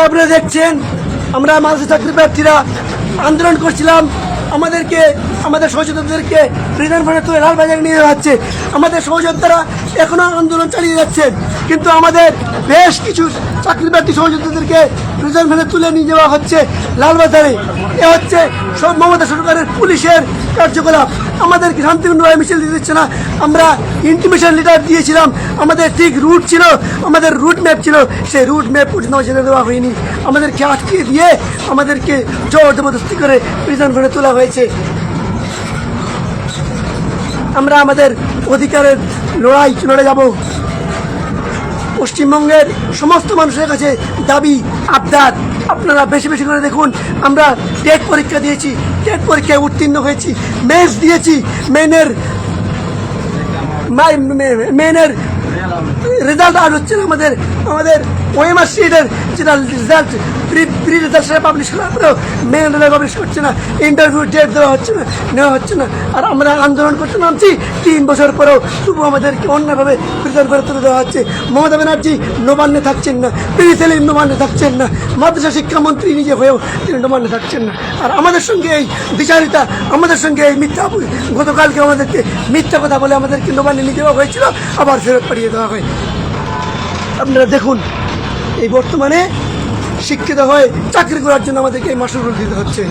আপনারা দেখছেন আমরা মাদ্রাসা চাকরি প্রার্থীরা আন্দোলন করছিলাম, আমাদের সহযোদ্ধাদেরকে প্রিজন ভ্যানে তুলে লালবাজারে নিয়ে যাওয়া হচ্ছে। আমাদের সহযোদ্ধারা এখনো আন্দোলন চালিয়ে যাচ্ছেন, কিন্তু আমাদের বেশ কিছু চাকরি প্রার্থী সহযোদ্ধাদেরকে প্রিজন ভ্যানে তুলে নিয়ে যাওয়া হচ্ছে লালবাজারে। এ হচ্ছে মমতা সরকারের পুলিশের কার্যকলাপ। আমাদেরকে শান্তিপূর্ণভাবে মিছিল দিতে দিচ্ছে না। আমরা ইন্টিমেশন লেটার দিয়েছিলাম, আমাদের ঠিক রুট ছিল, আমাদের রুট ম্যাপ ছিল, সেই রুট ম্যাপ পর্যন্ত ছেড়ে দেওয়া হয়নি। আমাদেরকে আটকে দিয়ে আমাদেরকে জোর জবরদস্তি করে প্রিজন ভ্যানে তোলা হয়েছে। আমরা আমাদের অধিকারের লড়াই লড়ে যাব। পশ্চিমবঙ্গের সমস্ত মানুষের কাছে দাবি আবদার, আপনারা বেশি বেশি করে দেখুন। আমরা টেট পরীক্ষা দিয়েছি, টেট পরীক্ষায় উত্তীর্ণ হয়েছি, মেন্স দিয়েছি, মেনের রেজাল্ট আর হচ্ছে না। আমাদের ওএমআর শিটের যেটা রেজাল্ট প্রি রেজাল্ট সেটা পাবলিশ করার পরেও মেন রেজাল্ট পাবলিশ করছে না, ইন্টারভিউ ডেট নেওয়া হচ্ছে না। আর আমরা আন্দোলন করতে নামছি 3 বছর পরেও তবু আমাদেরকে অন্যভাবে প্রিজন করে তুলে দেওয়া হচ্ছে। মমতা ব্যানার্জি নবান্নে থাকছেন না, তিনি সেলিম নবান্নে থাকছেন না, মাদ্রাসা শিক্ষামন্ত্রী নিজে হয়েও তিনি নবান্নে থাকছেন না। আর আমাদের সঙ্গে এই বিচারিতা, আমাদের সঙ্গে এই মিথ্যা, গতকালকে আমাদেরকে মিথ্যা কথা বলে আমাদেরকে নবান্নে নিয়ে যাওয়া হয়েছিল, আবার ফেরত পাঠিয়ে দেওয়া হয়। আপনারা দেখুন, এই বর্তমানে শিক্ষিত হয়ে চাকরি করার জন্য আমাদেরকে এই মাসুল দিতে হচ্ছে।